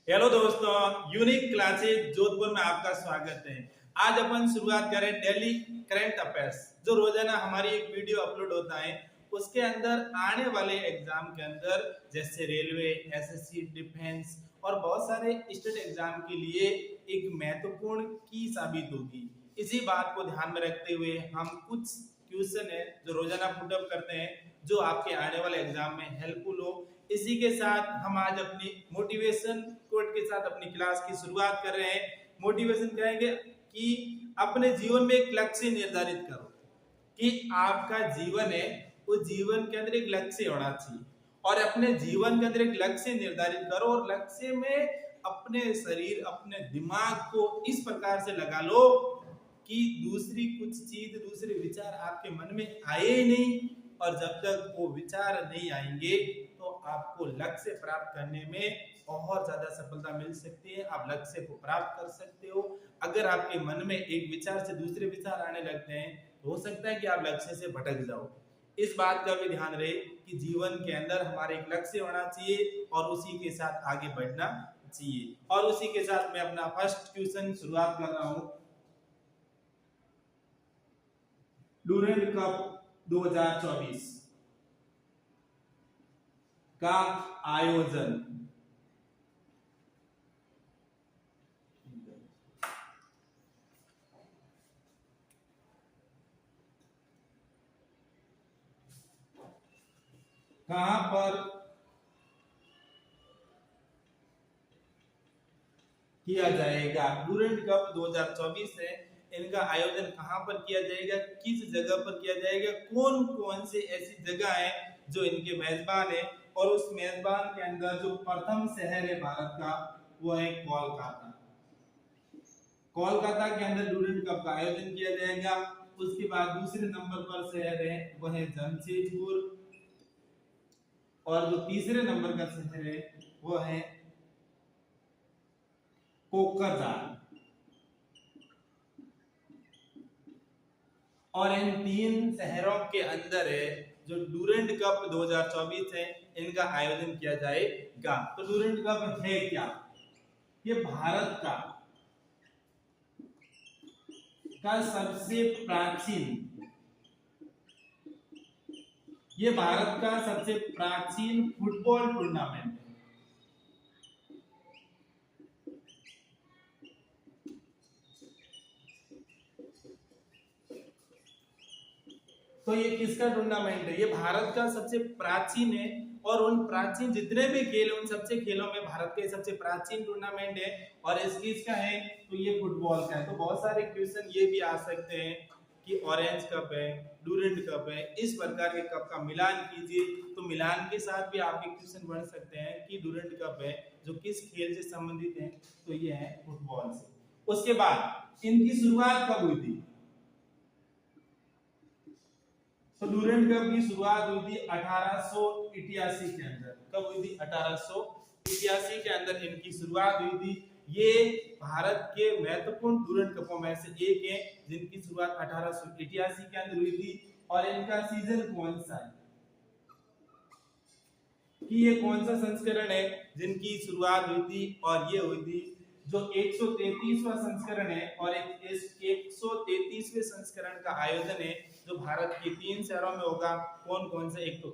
Hello दोस्तों, unique classes Jodhpur में आपका स्वागत है। आज अपन शुरुआत करें डेली करंट अफेयर्स। जो रोजाना हमारी एक वीडियो अपलोड होता है उसके अंदर आने वाले एग्जाम के अंदर जैसे रेलवे, एसएससी, डिफेंस और बहुत सारे स्टेट एग्जाम के लिए एक महत्वपूर्ण की साबित होगी। इसी बात को ध्यान में रखते हुए हम कुछ क्वेश्चन है जो रोजाना पुटअप करते हैं जो आपके आने वाले एग्जाम में हेल्पफुल हो। इसी के साथ हम आज अपनी मोटिवेशन कोट के साथ अपनी क्लास की शुरुआत कर रहे हैं। मोटिवेशन कहेंगे कि अपने जीवन में एक लक्ष्य निर्धारित करो कि आपका जीवन है उस जीवन के अंदर एक लक्ष्य होना चाहिए और अपने जीवन के अंदर एक लक्ष्य निर्धारित करो और लक्ष्य में अपने शरीर अपने दिमाग को इस प्रकार से लगा लो कि दूसरी कुछ चीज दूसरे विचार आपके मन में आए ही नहीं। और जब तक वो विचार नहीं आएंगे तो आपको लक्ष्य प्राप्त करने में बहुत ज्यादा सफलता मिल सकती है। आप लक्ष्य को प्राप्त कर सकते हो। अगर आपके मन में एक विचार से दूसरे विचार आने लगते हैं तो हो सकता है कि आप लक्ष्य से भटक जाओ। इस बात का भी ध्यान रहे कि जीवन के अंदर हमारे एक लक्ष्य होना चाहिए और उसी के साथ आगे बढ़ना चाहिए। और उसी के साथ मैं अपना फर्स्ट क्वेश्चन शुरुआत कर रहा हूं। डूरेंट कप 2024 का आयोजन कहां पर किया जाएगा। डूरेंट कप 2024 है, इनका आयोजन कहां पर किया जाएगा, किस जगह पर किया जाएगा, कौन कौन से ऐसी जगह है जो इनके मेजबान है। और उस मेजबान के अंदर जो प्रथम शहर है भारत का वो है कोलकाता। कोलकाता के अंदर डूरेंट कप का आयोजन किया जाएगा। उसके बाद दूसरे नंबर पर शहर है वह है जमशेदपुर और जो तीसरे नंबर का शहर है वो है कोकराझार। और इन तीन शहरों के अंदर है जो डूरेंट कप 2024 है इनका आयोजन किया जाएगा। तो डूरेंट कप है क्या? ये भारत का सबसे प्राचीन ये भारत का सबसे प्राचीन फुटबॉल टूर्नामेंट है। तो ये किसका टूर्नामेंट है? ये भारत का सबसे प्राचीन है और उन प्राचीन जितने भी खेल उन सबसे खेलों में भारत का सबसे प्राचीन टूर्नामेंट है। और इस किसका है? तो ये फुटबॉल का है। तो बहुत सारे क्वेश्चन ये भी आ सकते हैं कि ऑरेंज कप है, डूरेंट कप है, इस प्रकार के कप का मिलान कीजिए। तो मिलान के साथ भी आपके क्वेश्चन बन सकते हैं कि डूरेंट कप है जो किस खेल से संबंधित है, तो ये है फुटबॉल से। उसके बाद इनकी शुरुआत कब हुई थी? तो डूरेंट कप की शुरुआत हुई थी 1888 के अंदर। कब हुई थी? 1888 के अंदर इनकी शुरुआत हुई थी। ये भारत के महत्वपूर्ण डूरेंट कपों में से एक है जिनकी शुरुआत 1888 के अंदर हुई थी। और इनका सीजन कौन सा है कि ये कौन सा संस्करण है जिनकी शुरुआत हुई थी? और ये हुई थी जो 133वां संस्करण है। और इस 133वें संस्करण का आयोजन है जो भारत के तीन शहरों में होगा। कौन कौन से? एक तो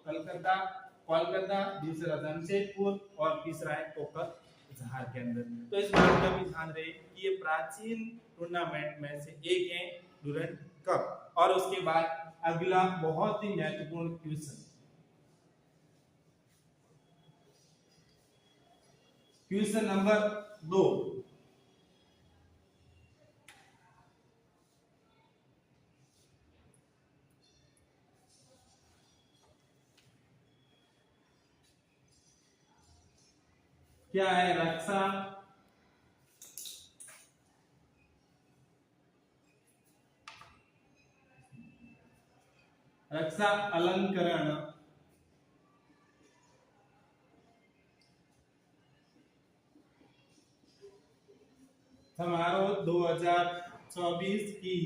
कोलकाता, दूसरा जमशेदपुर और तीसरा है कोकराझार के अंदर। तो इस बात का भी ध्यान रहे कि ये प्राचीन टूर्नामेंट में से एक है डूरेंट कप। और उसके बाद अगला बहुत ही महत्वपूर्ण क्वेश्चन, क्वेश्चन नंबर 2। क्या है? रक्षा अलंकरण समारोह 2024 की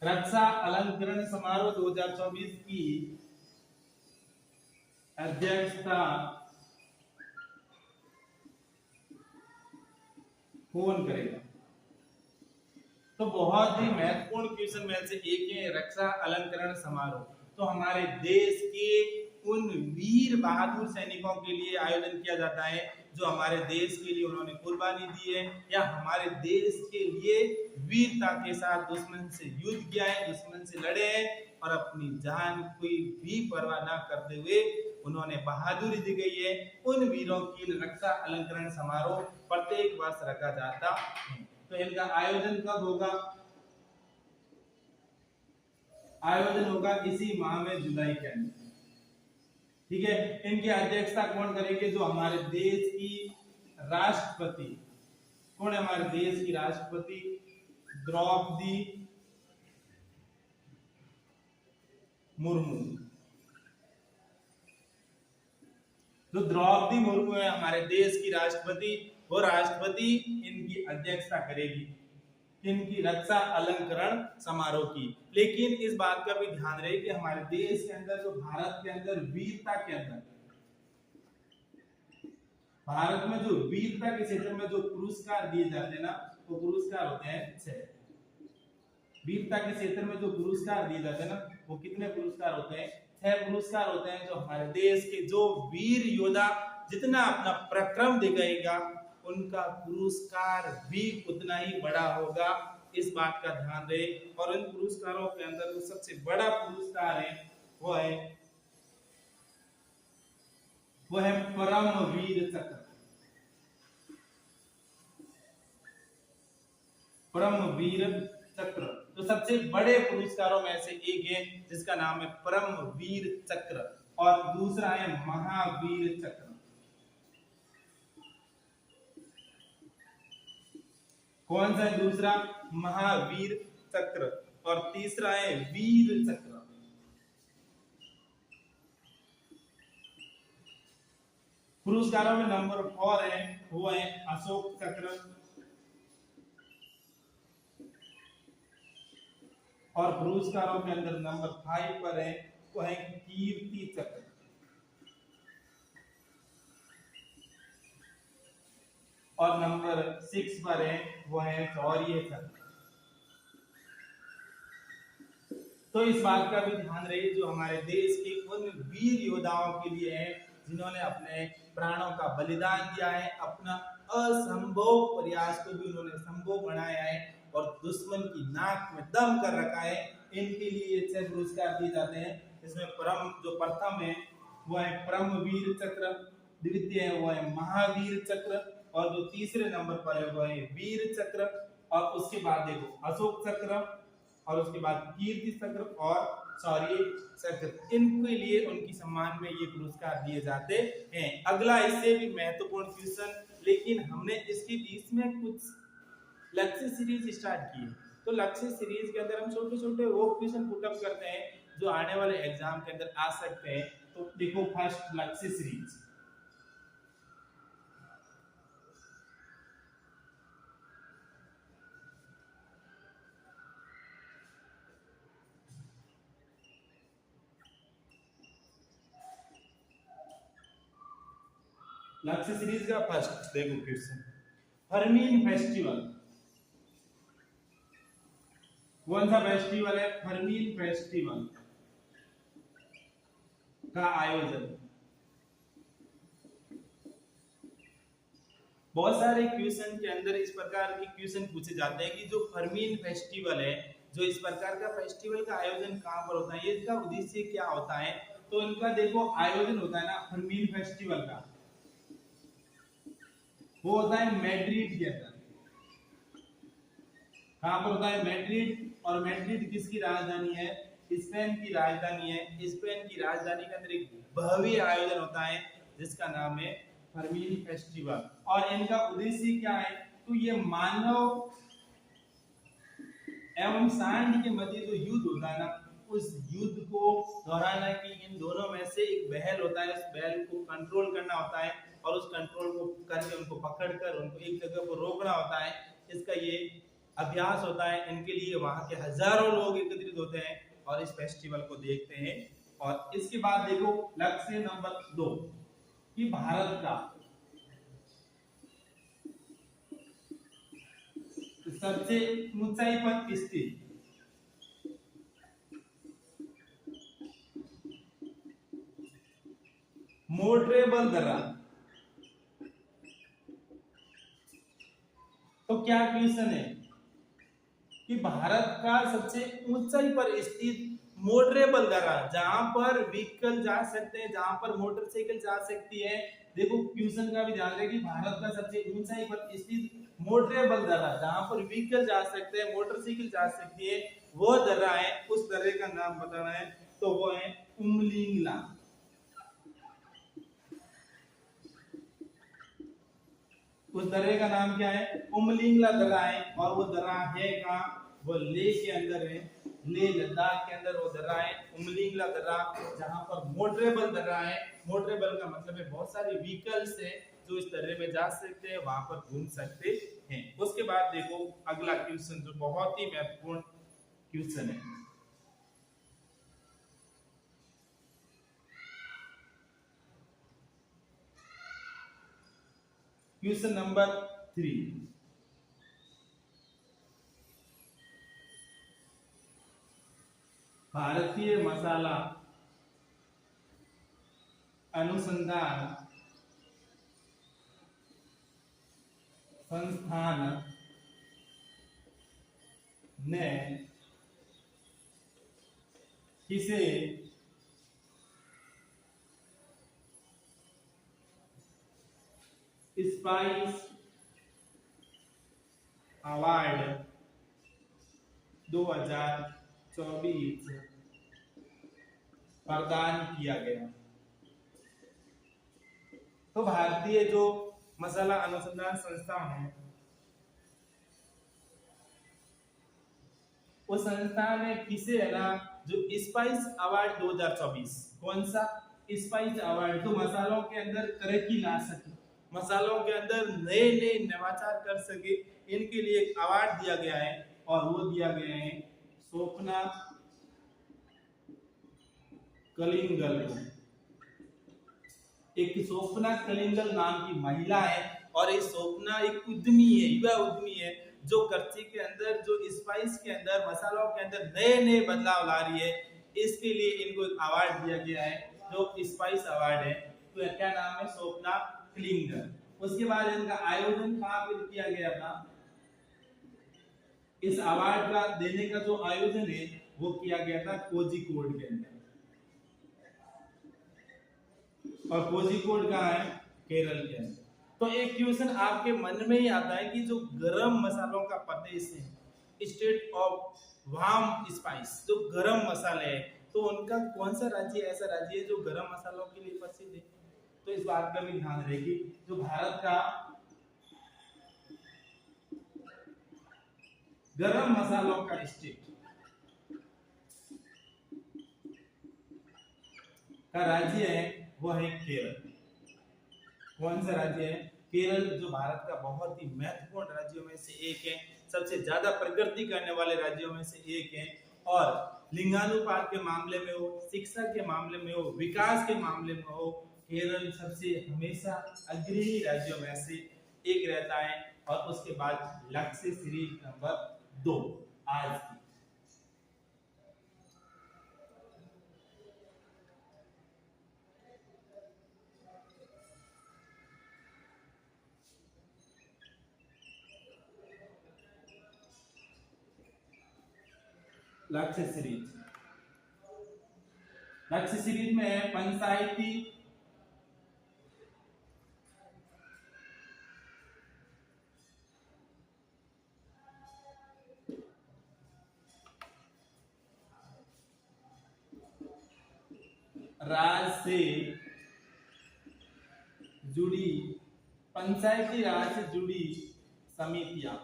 रक्षा अलंकरण समारोह 2024 की अध्यक्षता कौन करेगा? तो बहुत ही महत्वपूर्ण क्वेश्चन में से एक है रक्षा अलंकरण समारोह। तो हमारे देश के उन वीर बहादुर सैनिकों के लिए आयोजन किया जाता है जो हमारे देश के लिए उन्होंने कुर्बानी दी है या हमारे देश के लिए वीरता के साथ दुश्मन से युद्ध किया है, दुश्मन से लड़े हैं और अपनी जान कोई भी परवाह ना करते हुए उन्होंने बहादुरी दिखाई है। उन वीरों की रक्षा अलंकरण समारोह प्रत्येक वर्ष रखा जाता है। तो इनका आयोजन कब होगा? आयोजन होगा इसी माह में, जुलाई के अंदर। ठीक है, इनकी अध्यक्षता कौन करेंगे? जो हमारे देश की राष्ट्रपति, कौन है हमारे देश की राष्ट्रपति? द्रौपदी मुर्मू। जो द्रौपदी मुर्मू है हमारे देश की राष्ट्रपति, वो राष्ट्रपति इनकी अध्यक्षता करेगी इनकी रक्षा अलंकरण समारोह की। लेकिन इस बात का भी ध्यान रहे कि हमारे देश के अंदर, जो भारत के अंदर वीरता के अंदर, भारत में जो वीरता के क्षेत्र में जो पुरस्कार दिए जाते हैं ना, वो पुरस्कार होते हैं 6। वीरता के क्षेत्र में जो पुरस्कार दिए जाते हैं ना, वो कितने पुरस्कार होते हैं? 6 पुरस्कार होते हैं। जो हमारे देश के जो वीर योद्धा जितना अपना पराक्रम दिखाएगा उनका पुरस्कार भी उतना ही बड़ा होगा, इस बात का ध्यान रहे। और इन पुरस्कारों के अंदर जो सबसे बड़ा पुरस्कार है वो है परमवीर चक्र। परमवीर चक्र तो सबसे बड़े पुरस्कारों में से एक है जिसका नाम है परमवीर चक्र, और दूसरा है महावीर चक्र। कौन सा है दूसरा? महावीर चक्र। और तीसरा है वीर चक्र। पुरस्कारों में नंबर 4 है, वो है अशोक चक्र। और पुरस्कारों के अंदर नंबर 5 पर है, वो है कीर्ति चक्र। और नंबर 6 पर है, वो है शौर्य चक्र। तो इस बात का भी ध्यान रहे जो हमारे देश के उन वीर योद्धाओं के लिए है जिन्होंने अपने प्राणों का बलिदान दिया है, अपना असंभव प्रयास को भी उन्होंने संभव बनाया है और दुश्मन की नाक में दम कर रखा है। इनके लिए 6 पुरस्कार दिए जाते हैं। इसमें जो प्रथम है वो है परमवीर चक्र, द्वितीय है वो है महावीर चक्र, और जो तीसरे नंबर पर है वो है वीर चक्र, और उसके बाद देखो अशोक चक्र, और उसके बाद कीर्ति चक्र और शौर्य चक्र। इनके लिए उनकी सम्मान में ये पुरस्कार दिए जाते हैं। अगला इससे भी महत्वपूर्ण क्वेश्चन, लेकिन हमने इसके बीच में कुछ लक्ष्य सीरीज स्टार्ट की है। तो लक्ष्य सीरीज के अंदर हम छोटे छोटे वो क्वेश्चन पुट अप करते हैं जो आने वाले एग्जाम के अंदर आ सकते हैं। तो देखो फर्स्ट लक्ष्य सीरीज, लक्ष्य सीरीज का फर्स्ट देखो क्वेश्चन, फरमीन फेस्टिवल। कौन सा फेस्टिवल है? फरमीन फेस्टिवल का आयोजन। बहुत सारे क्वेश्चन के अंदर इस प्रकार के क्वेश्चन पूछे जाते हैं कि जो फरमीन फेस्टिवल है, जो इस प्रकार का फेस्टिवल का आयोजन कहां पर होता है, इसका उद्देश्य क्या होता है। तो इनका देखो आयोजन होता है ना फरमीन फेस्टिवल का, वो होता है मैड्रिड के अंदर। कहां पर होता है? मैड्रिड। और मैड्रिड किसकी राजधानी है? स्पेन की राजधानी है। स्पेन की राजधानी के अंदर एक भव्य आयोजन होता है जिसका नाम है फरमीन फेस्टिवल। और इनका उद्देश्य क्या है? तो ये मानव एवं सांड के मध्य जो युद्ध होता है ना, उस युद्ध को दोहराना कि इन दोनों में से एक बहल होता है, उस बहल को कंट्रोल करना होता है और उस कंट्रोल को करके उनको पकड़कर उनको एक जगह पर रोकना होता है। इसका ये अभ्यास होता है। इनके लिए वहां के हजारों लोग एकत्रित होते हैं और इस फेस्टिवल को देखते हैं और इसके बाद देखो लक्ष्य नंबर 2 कि भारत का सबसे ऊंचाई पर स्थित मोटरेबल दर्रा। तो क्या क्वेश्चन है कि भारत का सबसे ऊंचाई पर स्थित मोटरेबल दर्रा, जहां पर व्हीकल जा सकते हैं, जहां पर मोटरसाइकिल जा सकती है। देखो क्वेश्चन का भी ध्यान रखें कि भारत का सबसे ऊंचाई पर स्थित मोटरेबल दर्रा, जहां पर व्हीकल जा सकते हैं, मोटरसाइकिल जा सकती है, वो दर्रा है। उस दर्रे का नाम बताना है, तो वो है उमलिंगला। उस दर्रे का नाम क्या है? उमलिंगला दर्रा है। और वो दर्रा है कहाँ? वो लेह के अंदर है, लेह लद्दाख के अंदर वो दर्रा है, उमलिंगला दर्रा, जहां पर मोटरेबल दर्रा है। मोटरेबल का मतलब है बहुत सारे व्हीकल्स है जो इस दर्रे में जा सकते हैं, वहां पर घूम सकते हैं। उसके बाद देखो अगला क्वेश्चन जो बहुत ही महत्वपूर्ण क्वेश्चन है। क्वेश्चन नंबर 3, भारतीय मसाला अनुसंधान संस्थान ने किसे स्पाइस अवार्ड 2024 प्रदान किया गया? तो भारतीय जो मसाला अनुसंधान संस्थान है, उस संस्थान ने किसे है ना जो स्पाइस अवार्ड 2024, कौन सा स्पाइस अवार्ड, जो मसालों के अंदर तरक्की ला सके, मसालों के अंदर नए नए नवाचार कर सके, इनके लिए एक अवार्ड दिया गया है। और वो दिया गया है स्वप्ना कलिंगल को। एक स्वप्ना कलिंगल नाम की महिला है, और ये स्वप्ना एक उद्यमी है, युवा उद्यमी है, जो कर्ची के अंदर, जो स्पाइस के अंदर, मसालों के अंदर नए नए बदलाव ला रही है। इसके लिए इनको एक अवार्ड दिया गया है, जो स्पाइस अवार्ड है। तो क्या नाम है? स्वप्ना कलिंगल। उसके बाद इनका आयोजन कहाँ पे किया गया था? इस अवार्ड का देने का जो आयोजन है वो किया गया था कोझिकोड के अंदर। और कोझिकोड कहाँ है? केरल के अंदर। तो एक क्वेश्चन आपके मन में ही आता है कि जो गरम मसालों का प्रदेश है, स्टेट ऑफ वार्म स्पाइस, जो गरम मसाले है, तो उनका कौन सा राज्य ऐसा राज्य है जो गरम मसालों के लिए प्रसिद्ध है? तो इस बात का भी ध्यान रखें, जो भारत का गरम मसालों का स्टेट का राज्य है वो है केरल। कौन सा राज्य है? केरल, जो भारत का बहुत ही महत्वपूर्ण राज्यों में से एक है, सबसे ज्यादा प्रगति करने वाले राज्यों में से एक है। और लिंगानुपात के मामले में हो, शिक्षा के मामले में हो, विकास के मामले में हो, केरल सबसे हमेशा अग्रणी राज्यों में से एक रहता है। और उसके बाद लक्ष्य सीरीज नंबर 2 आज की। लक्ष्य सीरीज, लक्ष्य सीरीज में है पंचायती राज से जुड़ी, पंचायती राज से जुड़ी समितियां,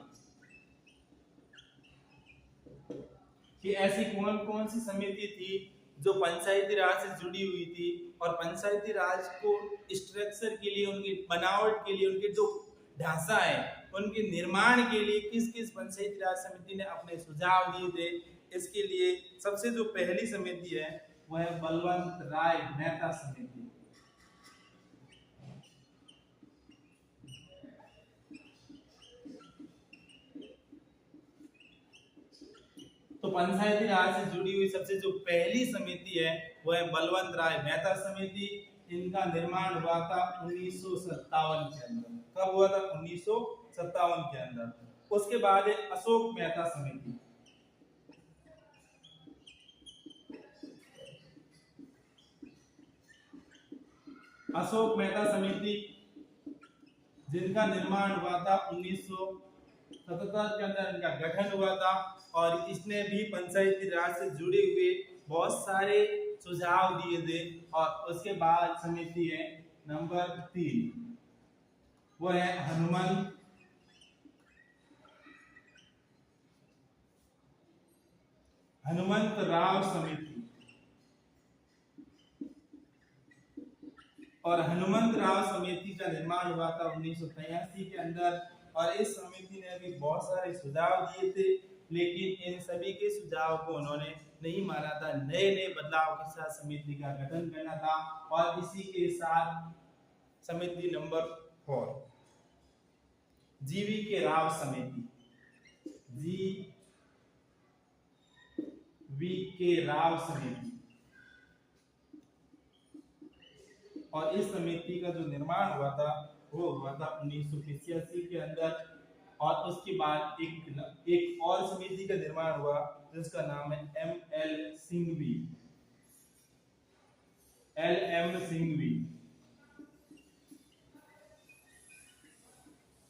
कि ऐसी कौन कौन सी समिति थी जो पंचायती राज से जुड़ी हुई थी, और पंचायती राज को स्ट्रक्चर के लिए, उनकी बनावट के लिए, उनके जो ढांचा है, उनके निर्माण के लिए किस किस पंचायती राज समिति ने अपने सुझाव दिए थे। इसके लिए सबसे जो पहली समिति है वह है बलवंत राय मेहता समिति। तो पंचायती राज से जुड़ी हुई सबसे जो पहली समिति है वो है बलवंत राय मेहता समिति। इनका निर्माण हुआ था 1957 के अंदर। कब हुआ था? 1957 के अंदर। उसके बाद है अशोक मेहता समिति। अशोक मेहता समिति जिनका निर्माण हुआ था 1977 के अंदर इनका गठन हुआ था और इसने भी पंचायती राज से जुड़े हुए बहुत सारे सुझाव दिए थे। और उसके बाद समिति है नंबर 3, वो है हनुमंत राव समिति। और हनुमंत राव समिति का निर्माण हुआ था 1983 के अंदर। और इस समिति ने भी बहुत सारे सुझाव दिए थे, लेकिन इन सभी के सुझाव को उन्होंने नहीं माना था। नए नए बदलाव के साथ समिति का गठन करना था। और इसी के साथ समिति नंबर 4, जीवी के राव समिति। वी के राव समिति। और इस समिति का जो निर्माण हुआ था वो हुआ था 1985 के अंदर। और उसके बाद एक और समिति का निर्माण हुआ जिसका नाम है एल एम सिंघवी।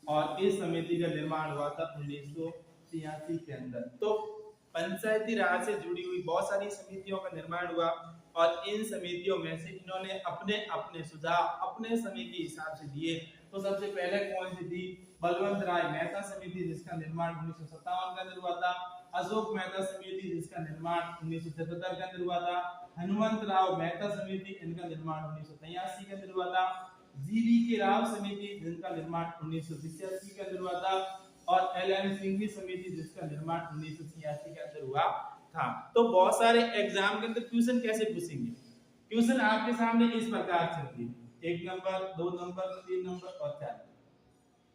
और इस समिति का निर्माण हुआ था 1983 के अंदर। तो पंचायती राज से जुड़ी हुई बहुत सारी समितियों का निर्माण हुआ और इन समितियों में से इन्होंने अपने अपने सुझाव अपने समय के हिसाब से दिए। तो सबसे पहले कौन सी थी? बलवंत राय मेहता समिति जिसका निर्माण 1957 के अंदर हुआ था। अशोक मेहता समिति जिसका निर्माण 1977 के अंदर हुआ था। हनुमंत राव मेहता समिति इनका निर्माण 1983 के अंदर हुआ था। जीवी के राव समिति जिनका निर्माण 1985 के अंदर हुआ था। और एल सिंघवी समिति जिसका निर्माण 1986 के अंदर हुआ था। तो बहुत सारे एग्जाम के अंदर क्वेश्चन कैसे पूछेंगे? क्वेश्चन आपके सामने इस प्रकार से होंगे, 1 नंबर, 2 नंबर, 3 नंबर और 4।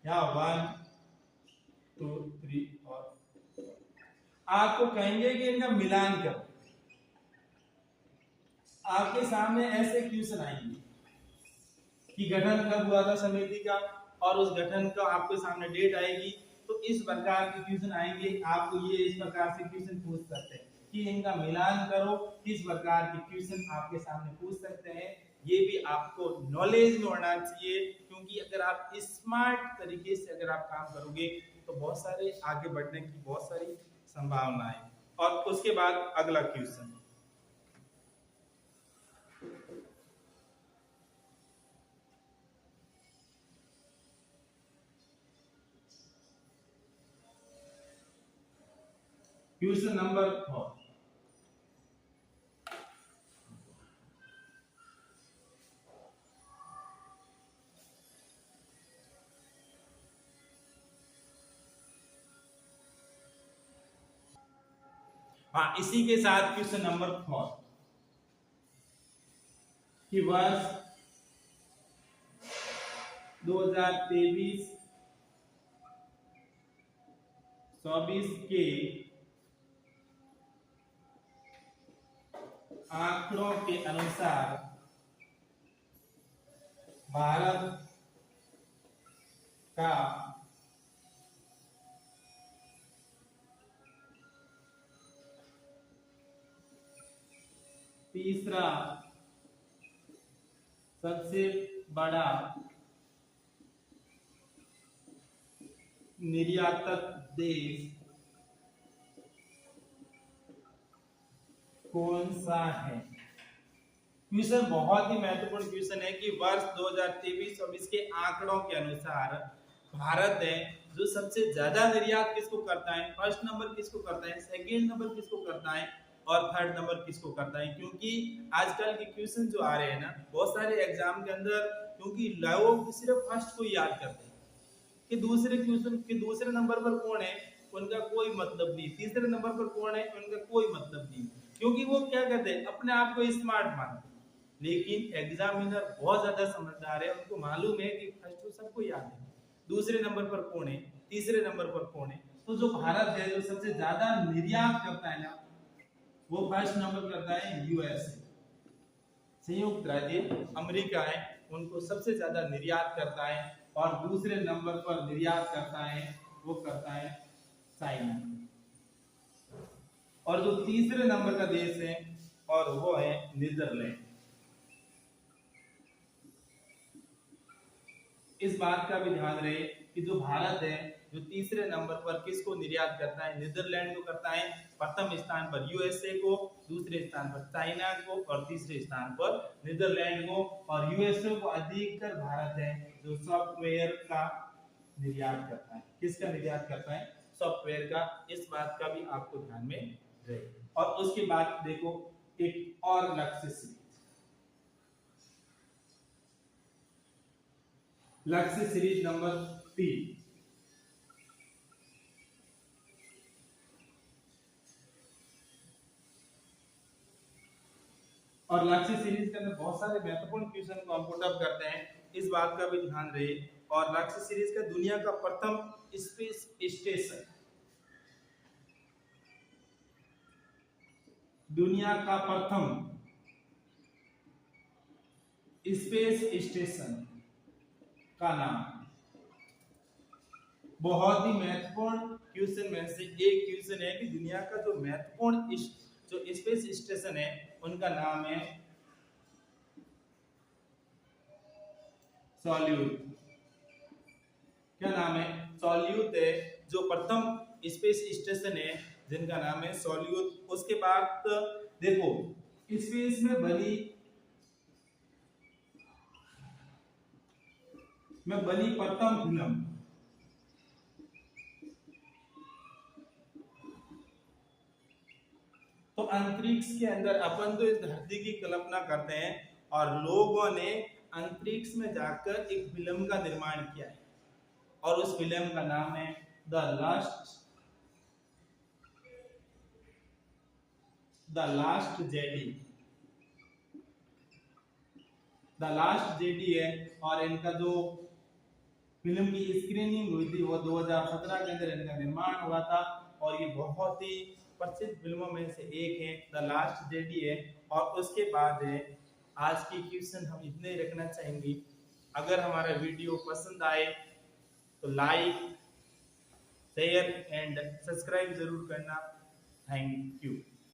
यहाँ 1 2 3 और आपको कहेंगे कि इनका मिलान करो। आपके सामने ऐसे क्वेश्चन आएंगे कि गठन कब हुआ था समिति का और उस गठन का आपके सामने डेट आएगी। तो इस प्रकार के क्वेश्चन आएंगे। आपको ये इस प्रकार से क्वेश्चन पूछ सकते हैं कि इनका मिलान करो। इस प्रकार के क्वेश्चन आपके सामने पूछ सकते हैं। ये भी आपको नॉलेज में होना चाहिए, क्योंकि अगर आप स्मार्ट तरीके से अगर आप काम करोगे तो बहुत सारे आगे बढ़ने की बहुत सारी संभावना है। और उसके बाद अगला क्वेश्चन, क्वेश्चन नंबर 4। हाँ, इसी के साथ क्वेश्चन नंबर 4 कि वर्ष 2023-24 के आंकड़ों के अनुसार भारत का तीसरा सबसे बड़ा निर्यातक देश कौन सा है? क्वेश्चन बहुत ही महत्वपूर्ण क्वेश्चन है कि वर्ष 2023-24 के आंकड़ों के अनुसार भारत है जो सबसे ज्यादा निर्यात किसको करता है? फर्स्ट नंबर किसको करता है, सेकंड नंबर किसको करता है और थर्ड नंबर किसको करता है? क्योंकि आजकल के क्वेश्चन जो आ रहे हैं ना बहुत सारे एग्जाम के अंदर, क्योंकि लोग सिर्फ फर्स्ट को याद करते हैं कि दूसरे क्वेश्चन के दूसरे नंबर पर कौन है उनका कोई मतलब नहीं, तीसरे नंबर पर कौन है उनका कोई मतलब नहीं। क्योंकि वो क्या कहते हैं, अपने आप को स्मार्ट मानते हैं। लेकिन एग्जामिनर बहुत ज्यादा समझदार है, उनको मालूम है कि फर्स्ट तो सबको याद है, दूसरे नंबर पर कौन है, तीसरे नंबर पर कौन है। तो जो भारत है, जो सबसे ज्यादा निर्यात करता है ना, वो फर्स्ट नंबर करता है यूएसए, संयुक्त राज्य अमेरिका है, उनको सबसे ज्यादा निर्यात करता है। और दूसरे नंबर पर निर्यात करता है, वो करता है चाइना। और जो तीसरे नंबर का देश है, और वो है नीदरलैंड। इस बात का भी ध्यान रहे कि जो भारत है, जो तीसरे नंबर पर किसको निर्यात करता है, नीदरलैंड को करता है। प्रथम स्थान पर यूएसए को, दूसरे स्थान पर चाइना को, और तीसरे स्थान पर नीदरलैंड को। और यूएसए को अधिकतर भारत है जो सॉफ्टवेयर का निर्यात करता है। किसका निर्यात करता है? सॉफ्टवेयर का। इस बात का भी आपको ध्यान में रहे। और उसके बाद देखो एक और लक्ष्य सीरीज, लक्ष्य सीरीज नंबर 3। और लक्ष्य सीरीज के अंदर बहुत सारे महत्वपूर्ण क्वेश्चन को हम पुट अप करते हैं, इस बात का भी ध्यान रहे। और लक्ष्य सीरीज का दुनिया का प्रथम स्पेस स्टेशन, दुनिया का प्रथम स्पेस स्टेशन का नाम, बहुत ही महत्वपूर्ण क्वेश्चन में से एक क्वेश्चन है कि दुनिया का जो महत्वपूर्ण जो स्पेस स्टेशन है, उनका नाम है सॉल्यूट। क्या नाम है? सॉल्यूट है, जो प्रथम स्पेस स्टेशन है, जिनका नाम है सॉल्यूट। उसके बाद देखो स्पेस में बनी प्रथम फिल्म, तो अंतरिक्ष के अंदर अपन तो इस धरती की कल्पना करते हैं, और लोगों ने अंतरिक्ष में जाकर एक फिल्म का निर्माण किया है, और उस फिल्म का नाम है the last JD. The last JD है। और इनका जो फिल्म की स्क्रीनिंग हुई थी, वो 2017 के अंदर इनका निर्माण हुआ था। और ये बहुत ही प्रसिद्ध फिल्मों में से एक है, द लास्ट जेडी है। और उसके बाद है आज की क्वेश्चन हम इतने रखना चाहेंगे। अगर हमारा वीडियो पसंद आए तो लाइक, शेयर एंड सब्सक्राइब जरूर करना। Thank you.